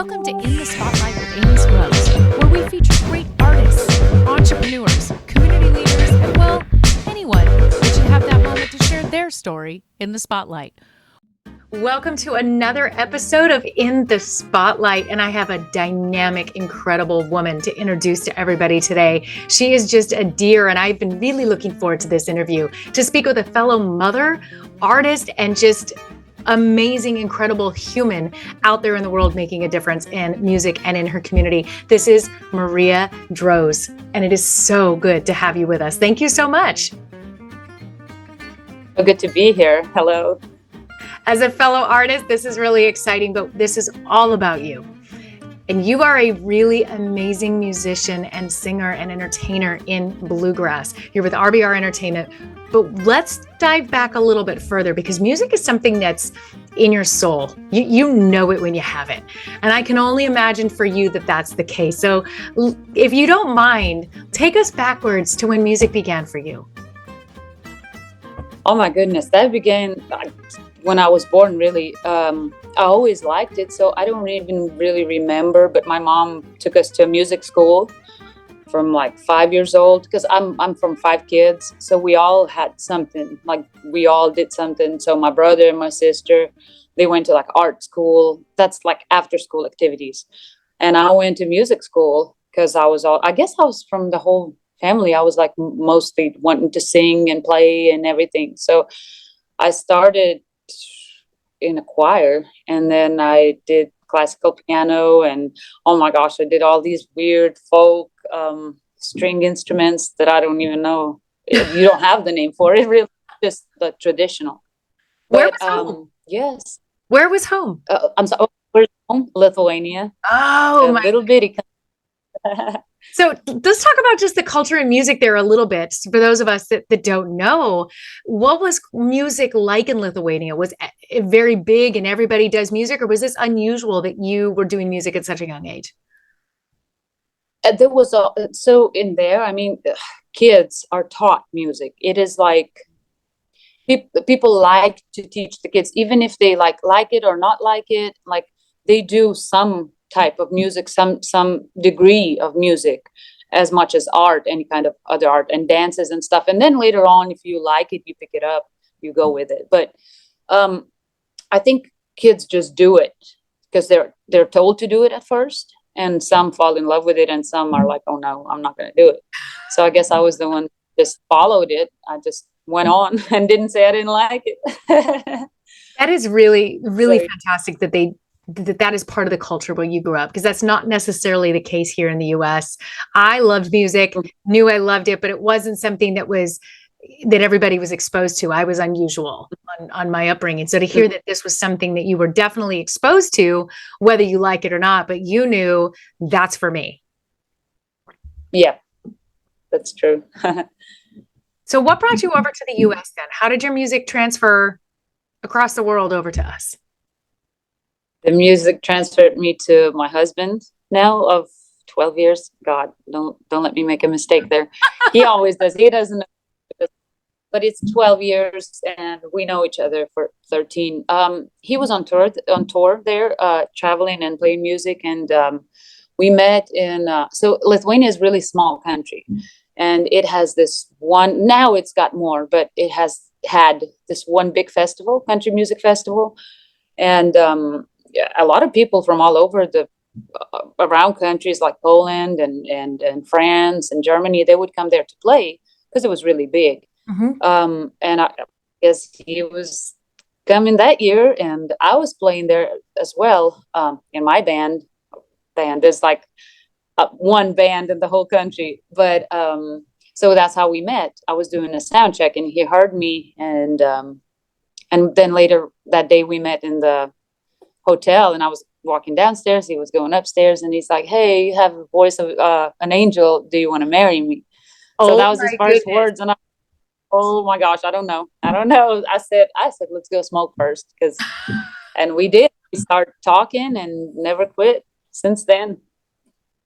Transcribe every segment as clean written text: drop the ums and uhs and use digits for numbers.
Welcome to In the Spotlight with Amy Scruggs, where we feature great artists, entrepreneurs, community leaders, and, well, anyone that should have that moment to share their story in the spotlight. Welcome to another episode of In the Spotlight, and I have a dynamic, incredible woman to introduce to everybody today. She is just a dear, and I've been really looking forward to this interview to speak with a fellow mother, artist, and just amazing, incredible human out there in the world making a difference in music and in her community. This is Marija Droze, and it is so good to have you with us. Thank you so much. So good to be here. Hello. As a fellow artist, this is really exciting, but this is all about you. And you are a really amazing musician and singer and entertainer in bluegrass. You're with RBR Entertainment. But let's dive back a little bit further, because music is something that's in your soul. You know it when you have it. And I can only imagine for you that that's the case. So if you don't mind, take us backwards to when music began for you. Oh my goodness, that began when I was born, really. I always liked it, so I don't even really remember, but my mom took us to a music school from like 5 years old, because I'm from 5 kids, so we all had something, like we all did something. So my brother and my sister, they went to like art school. That's like after school activities. And I went to music school because I guess I was from the whole family. I was like mostly wanting to sing and play and everything. So I started in a choir, and then I did classical piano, and oh my gosh, I did all these weird folk string instruments that I don't even know. You don't have the name for it, really, just the traditional. Where was home? Yes. Where was home? I'm sorry. Where's home? Lithuania. Oh, my little bitty. So let's talk about just the culture and music there a little bit. For those of us that don't know, what was music like in Lithuania? Was it very big and everybody does music, or was this unusual that you were doing music at such a young age? There was so in there, I mean, kids are taught music. It is like people like to teach the kids, even if they like it or not like it. Like they do some type of music, some degree of music, as much as art, any kind of other art, and dances and stuff. And then later on, if you like it, you pick it up, you go with it. But I think kids just do it because they're told to do it at first, and some fall in love with it, and some are like, oh no, I'm not going to do it. So I guess I was the one that just followed it. I just went on and didn't say I didn't like it. That is really, really fantastic that is part of the culture where you grew up, because that's not necessarily the case here in the US. I loved music, knew I loved it, but it wasn't something that everybody was exposed to. I was unusual on my upbringing. So to hear that this was something that you were definitely exposed to, whether you like it or not, but you knew that's for me. Yeah, that's true. So what brought you over to the US then? How did your music transfer across the world over to us? The music transferred me to my husband now of 12 years. God, don't let me make a mistake there. He always does. He doesn't know. But it's 12 years, and we know each other for 13. He was on tour there, traveling and playing music, and we met in. So Lithuania is a really small country, and it has this one. Now it's got more, but it has had this one big festival, country music festival, and a lot of people from all over the around countries like Poland and France and Germany, they would come there to play because it was really big. Mm-hmm. And I guess he was coming that year, and I was playing there as well. In my band, there's like one band in the whole country, but so that's how we met. I was doing a sound check, and he heard me, and then later that day we met in the hotel, and I was walking downstairs, he was going upstairs, and he's like, hey, you have a voice of an angel, do you want to marry me? So that was his first words, and oh my gosh, I don't know. I said let's go smoke first, and we did. We started talking and never quit since then.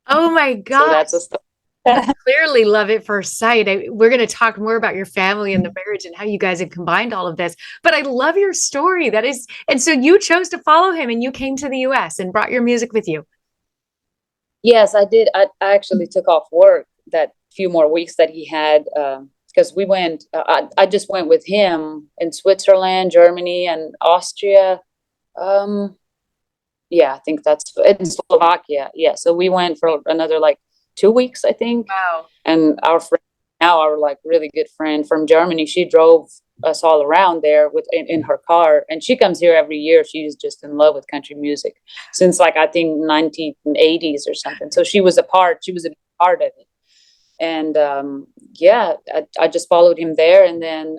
Oh my gosh. So that's a story. Clearly love at first sight. We're going to talk more about your family and the marriage and how you guys have combined all of this. But I love your story. That is, and so you chose to follow him and you came to the US and brought your music with you. Yes, I did. I actually took off work that few more weeks that he had, because we went. I just went with him in Switzerland, Germany, and Austria. Yeah, I think that's in Slovakia. Yeah, so we went for another like 2 weeks, I think. Wow. And our friend, now our like really good friend from Germany, she drove us all around there in her car, and she comes here every year. She's just in love with country music since like I think 1980s or something. So she was a part of it. And yeah, I just followed him there, and then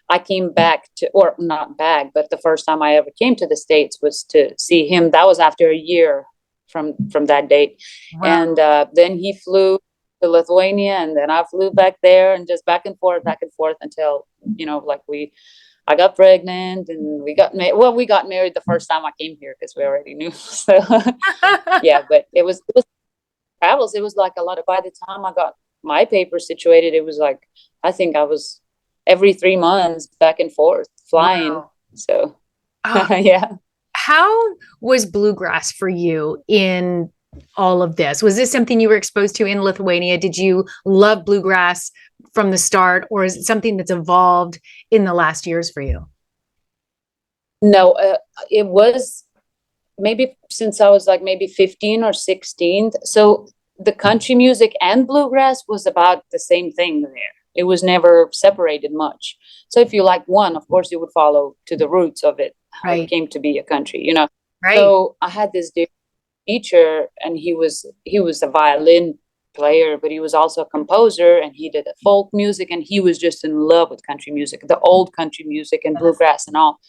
I came back to, or not back, but the first time I ever came to the States was to see him. That was after a year from that date. Wow. And then he flew to Lithuania, and then I flew back there, and just back and forth until, like I got pregnant, and we got married. Well, we got married the first time I came here because we already knew. So yeah, but it was travels. It was like a lot of, by the time I got my papers situated, it was like, I think I was every 3 months back and forth flying. Wow. So Oh, yeah. how was bluegrass for you in all of this? Was this something you were exposed to in Lithuania? Did you love bluegrass from the start, or is it something that's evolved in the last years for you? No, it was maybe since I was like maybe 15 or 16. So the country music and bluegrass was about the same thing there. It was never separated much. So if you like one, of course you would follow to the roots of it, how Right. it came to be a country, Right. So I had this teacher, and he was a violin player, but he was also a composer, and he did folk music, and he was just in love with country music, the old country music and bluegrass and all.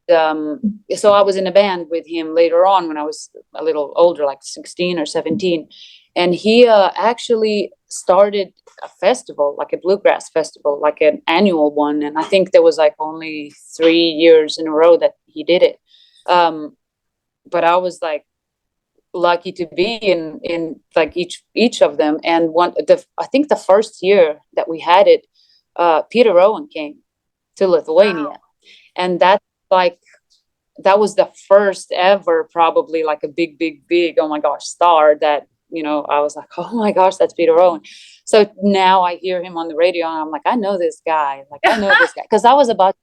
So I was in a band with him later on when I was a little older, like 16 or 17. And he actually started a festival, like a bluegrass festival, like an annual one. And I think there was like only 3 years in a row that he did it. But I was like lucky to be in like each of them. And I think the first year that we had it, Peter Owen came to Lithuania. Wow. And that was the first ever, probably like a big, oh my gosh, star that, I was like, oh my gosh, that's Peter Owen. So now I hear him on the radio, and I'm like, I know this guy. Like, I know this guy. Because I was about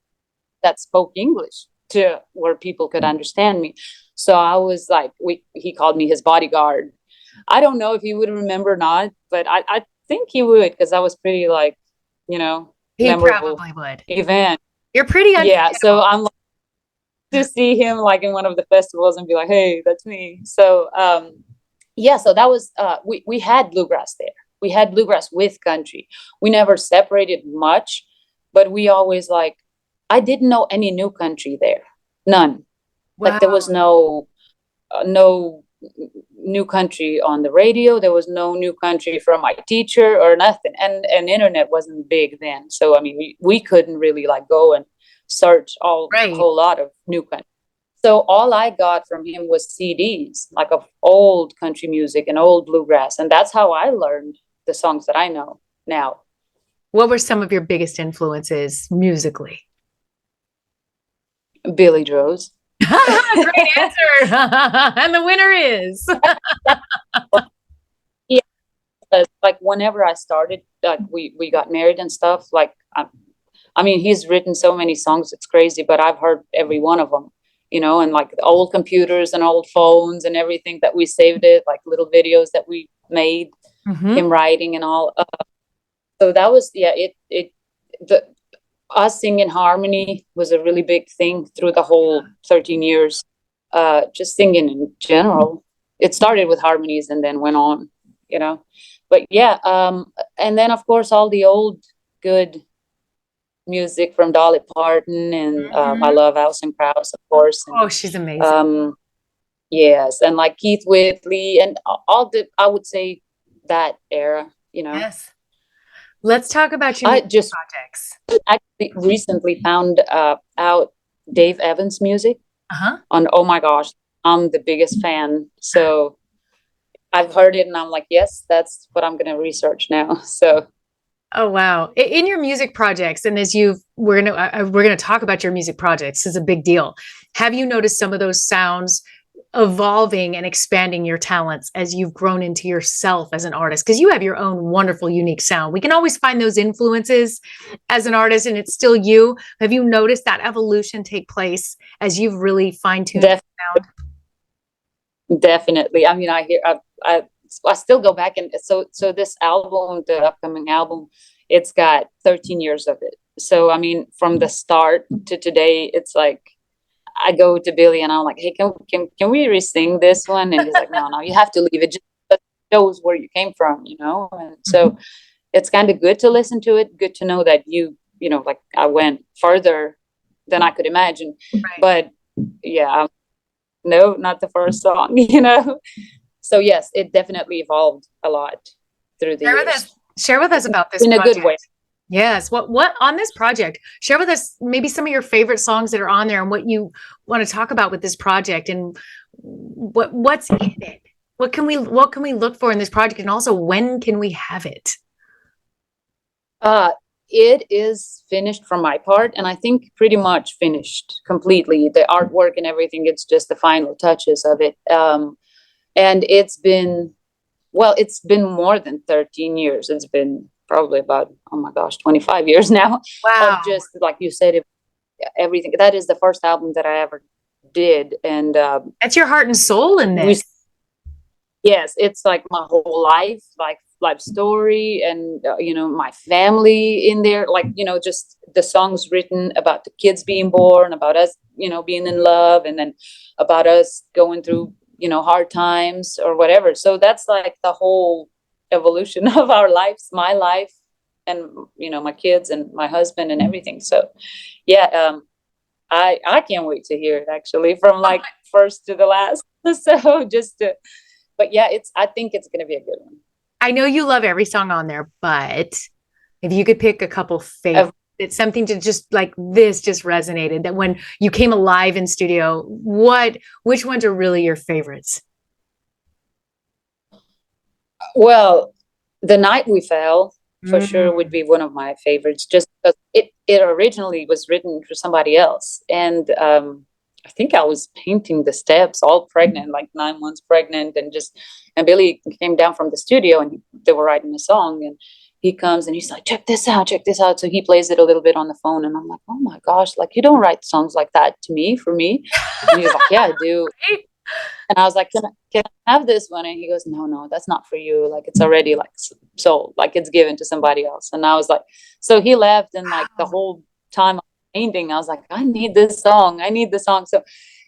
that spoke English to where people could understand me. So I was like, he called me his bodyguard. I don't know if he would remember or not, but I think he would, because I was pretty like, He memorable probably would. event. You're pretty Yeah. So I'm like, to see him like in one of the festivals and be like, hey, that's me. So yeah, so that was we had bluegrass there. We had bluegrass with country. We never separated much, but we always like, I didn't know any new country there. None. Wow. Like there was no new country on the radio. There was no new country from my teacher or nothing. And internet wasn't big then. So I mean, we couldn't really like go and search a whole lot of new country. So all I got from him was CDs, like of old country music and old bluegrass. And that's how I learned the songs that I know now. What were some of your biggest influences musically? Billy Droze. Great answer. And the winner is. Yeah, like whenever I started, like we got married and stuff, like I mean, he's written so many songs, it's crazy, but I've heard every one of them, and like the old computers and old phones and everything that we saved it, like little videos that we made, him writing and all. So that was, yeah, us singing harmony was a really big thing through the whole 13 years. Just singing in general. It started with harmonies and then went on, But yeah, and then of course all the old good music from Dolly Parton, and I love Alison Krauss, of course. And, she's amazing. Yes, and like Keith Whitley and all I would say that era, Yes. Let's talk about your projects. Actually recently found out Dave Evans' music on, oh my gosh, I'm the biggest fan. So I've heard it and I'm like, yes, that's what I'm going to research now. So, Oh wow! In your music projects, and as we're gonna talk about your music projects, this is a big deal. Have you noticed some of those sounds evolving and expanding your talents as you've grown into yourself as an artist? Because you have your own wonderful, unique sound. We can always find those influences as an artist, and it's still you. Have you noticed that evolution take place as you've really fine-tuned your sound? definitely. I mean, I still go back and so this album, the upcoming album, it's got 13 years of it. So I mean, from the start to today, it's like I go to Billy and I'm like, hey, can we re-sing this one? And he's like, no, you have to leave it. Just shows where you came from, you know. And so it's kind of good to listen to it. Good to know that you know, like I went further than I could imagine. Right. But yeah, no, not the first song, you know. So yes, it definitely evolved a lot through the years. Share with us about this In a project. good way. Yes. What on this project? Share with us maybe some of your favorite songs that are on there and what you want to talk about with this project and what's in it. What can we look for in this project, and also when can we have it? It is finished from my part, and I think pretty much finished completely. The artwork and everything, it's just the final touches of it. And it's been more than 13 years. It's been probably about, oh my gosh, 25 years now. Wow. Of just like you said, everything. That is the first album that I ever did. And that's your heart and soul in this. Yes, it's like my whole life story, and you know, my family in there, like, you know, just the songs written about the kids being born, about us, you know, being in love, and then about us going through, you know, hard times or whatever. So that's like the whole evolution of our lives, my life, and you know, my kids and my husband and everything. So yeah, I can't wait to hear it, actually, from like first to the last. So just to, but yeah, I think it's going to be a good one. I know you love every song on there, but if you could pick a couple favorites, it's something to just like this just resonated, that when you came alive in studio, which ones are really your favorites? Well, The Night We Fell for sure would be one of my favorites, just because it originally was written for somebody else. And I think I was painting the steps all pregnant, like 9 months pregnant, and Billy came down from the studio and they were writing a song, and he comes and he's like, check this out. So he plays it a little bit on the phone, and I'm like, oh my gosh, like, you don't write songs like that to me, for me. And he's like, yeah, I do. And I was like, can I have this one? And he goes, no, that's not for you. Like, it's already like sold, like it's given to somebody else. And I was like, so he left, and like the whole time painting, I was like, I need this song. So,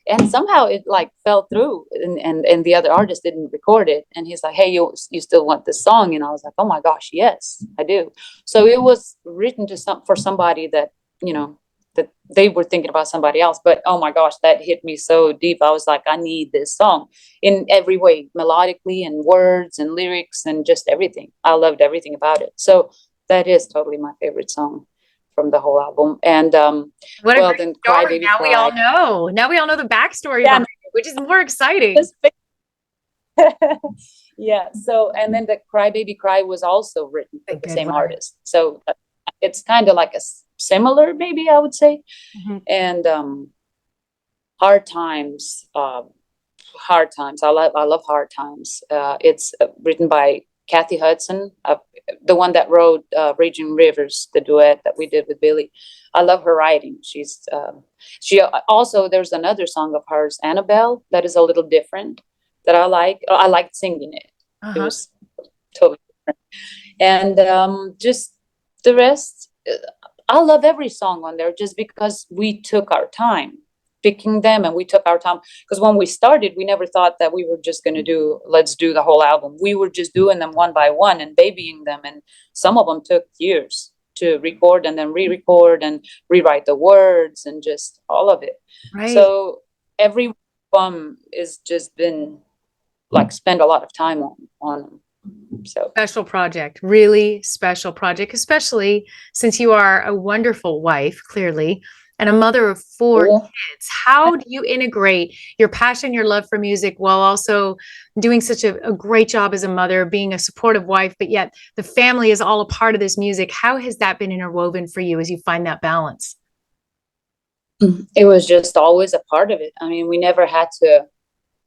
and somehow it like fell through, and the other artist didn't record it. And he's like, hey, you still want this song? And I was like, oh my gosh, yes, I do. So it was written for somebody that, you know, that they were thinking about somebody else. But oh my gosh, that hit me so deep. I was like, I need this song in every way, melodically and words and lyrics and just everything. I loved everything about it. So that is totally my favorite song from the whole album. And what a great story. Now we all know the backstory behind it, which is more exciting. Yeah. So, and then the Cry Baby Cry was also written by the same artist. So it's kind of like a similar, maybe I would say. And Hard Times. I love Hard Times. It's written by Kathy Hudson, the one that wrote Raging Rivers, the duet that we did with Billy. I love her writing. She also, there's another song of hers, Annabelle, that is a little different, that I like. I liked singing it. It was totally different. And just the rest, I love every song on there, just because we took our time picking them, and we took our time, because when we started, we never thought that we were just going to let's do the whole album. We were just doing them one by one and babying them, and some of them took years to record and then re-record and rewrite the words and just all of it. Right. So every one is just been like spend a lot of time on them. So special project, really special project, especially since you are a wonderful wife, clearly, and a mother of 4 Cool. kids. How do you integrate your passion, your love for music, while also doing such a great job as a mother, being a supportive wife, but yet the family is all a part of this music? How has that been interwoven for you as you find that balance? It was just always a part of it. I mean, we never had to,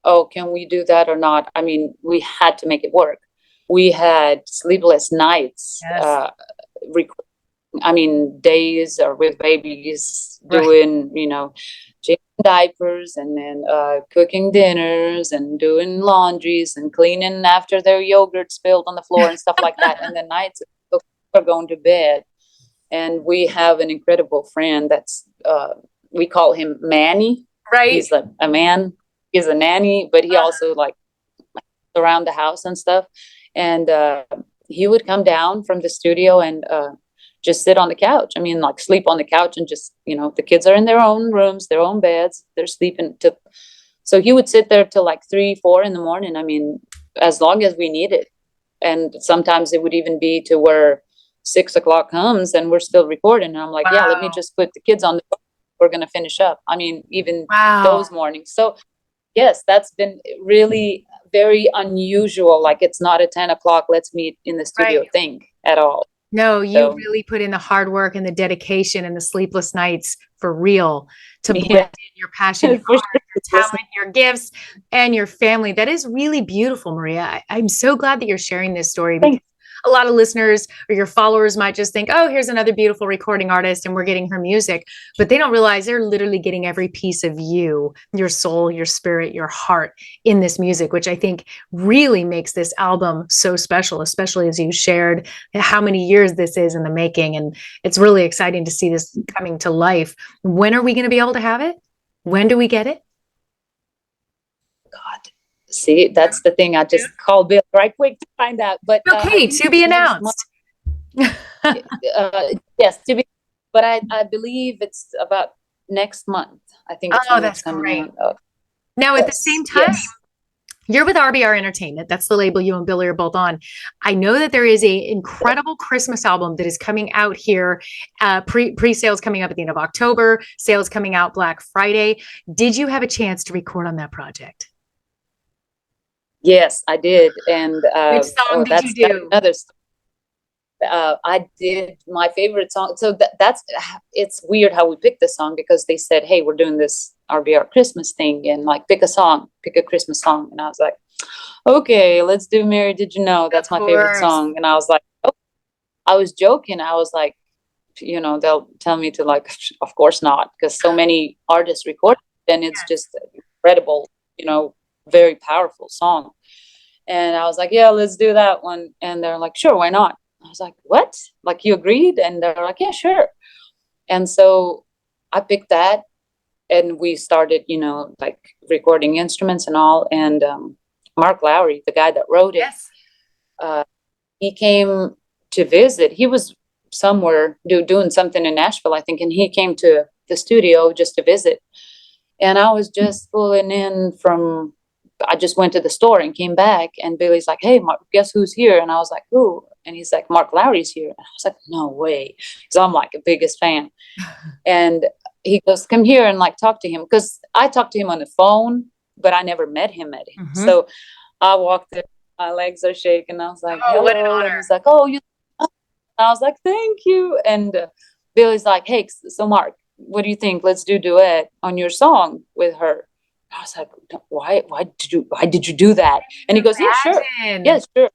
oh, can we do that or not? I mean, we had to make it work. We had sleepless nights, Yes. I mean, days or with babies Right. doing, changing diapers and then cooking dinners and doing laundries and cleaning after their yogurt spilled on the floor and stuff like that. And the nights are going to bed. And we have an incredible friend that's, we call him Manny. Right. He's like a man. He's a nanny, but he also like around the house and stuff. And he would come down from the studio and just sit on the couch. I mean, like sleep on the couch and just, the kids are in their own rooms, their own beds. They're sleeping. So he would sit there till like 3, 4 in the morning. I mean, as long as we needed. And sometimes it would even be to where 6 o'clock comes and we're still recording. And I'm like, yeah, let me just put the kids on the phone. We're going to finish up. I mean, even those mornings. So yes, that's been really very unusual. Like it's not a 10 o'clock, let's meet in the studio thing at all. No, you really put in the hard work and the dedication and the sleepless nights for real to blend in your passion, your art, your talent, your gifts, and your family. That is really beautiful, Marija. I'm so glad that you're sharing this story, because a lot of listeners or your followers might just think, oh, here's another beautiful recording artist and we're getting her music. But they don't realize they're literally getting every piece of you, your soul, your spirit, your heart in this music, which I think really makes this album so special, especially as you shared how many years this is in the making. And it's really exciting to see this coming to life. When are we going to be able to have it? When do we get it? God. See, that's the thing. I just called Bill right quick to find out. But okay, to be announced. Yes, to be. But I believe it's about next month. I think. Oh, that's great. Now, at the same time, you're with RBR Entertainment. That's the label you and Billy are both on. I know that there is an incredible Christmas album that is coming out here. Pre-sales coming up at the end of October. Sales coming out Black Friday. Did you have a chance to record on that project? Yes, I did. And which song did you do? Another story. I did my favorite song. So it's weird how we picked this song, because they said, hey, we're doing this RBR Christmas thing and like pick a Christmas song. And I was like, okay, let's do Mary Did You Know? That's my favorite song. And I was like, oh, I was joking. I was like, they'll tell me to like, of course not, because so many artists record it, and it's just incredible, very powerful song. And I was like, yeah, let's do that one. And they're like, sure, why not? I was like, what? Like, you agreed? And they're like, yeah, sure. And so I picked that, and we started, like recording instruments and all. And Mark Lowry, the guy that wrote it, he came to visit. He was somewhere doing something in Nashville, I think, and he came to the studio just to visit. And I was just pulling in I just went to the store and came back, and Billy's like, hey, Mark, guess who's here? And I was like, who? And he's like, Mark Lowry's here. And I was like, no way. So I'm like a biggest fan. And he goes, come here and like talk to him. Because I talked to him on the phone, but I never met him. So I walked in, my legs are shaking. I was like, oh, what an honor. And he's like, oh, you. And I was like, thank you. And Billy's like, hey, so Mark, what do you think? Let's do a duet on your song with her. I was like, why did you do that? And he goes, yeah, sure. Yes, sure.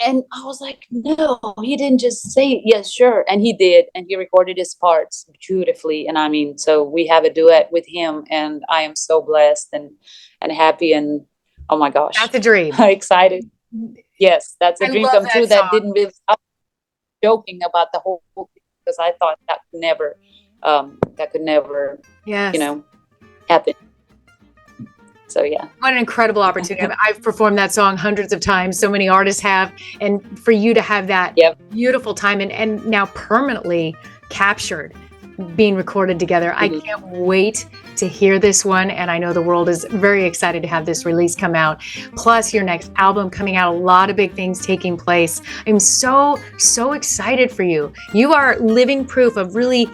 And I was like, no, he didn't just say yes, sure. And he did. And he recorded his parts beautifully. And I mean, so we have a duet with him, and I am so blessed and happy. And oh my gosh, that's a dream. Excited. Yes, that's a dream come true. That didn't really, I was joking about the whole thing, because I thought that could never, happen. So yeah, what an incredible opportunity. I've performed that song hundreds of times. So many artists have, and for you to have that beautiful time and now permanently captured, being recorded together. I can't wait to hear this one. And I know the world is very excited to have this release come out. Plus your next album coming out, a lot of big things taking place. I'm so excited for you. You are living proof of really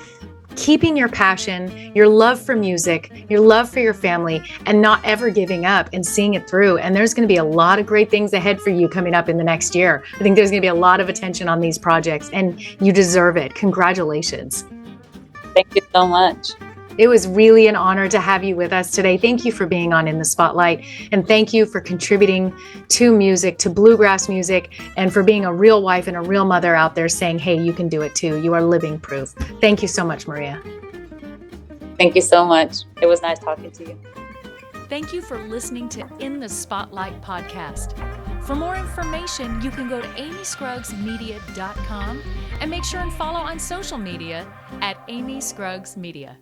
keeping your passion, your love for music, your love for your family, and not ever giving up and seeing it through. And there's going to be a lot of great things ahead for you coming up in the next year. I think there's going to be a lot of attention on these projects, and you deserve it. Congratulations. Thank you so much. It was really an honor to have you with us today. Thank you for being on In the Spotlight, and thank you for contributing to music, to bluegrass music, and for being a real wife and a real mother out there saying, hey, you can do it too. You are living proof. Thank you so much, Marija. Thank you so much. It was nice talking to you. Thank you for listening to In the Spotlight podcast. For more information, you can go to amyscruggsmedia.com and make sure and follow on social media at Amy Scruggs Media.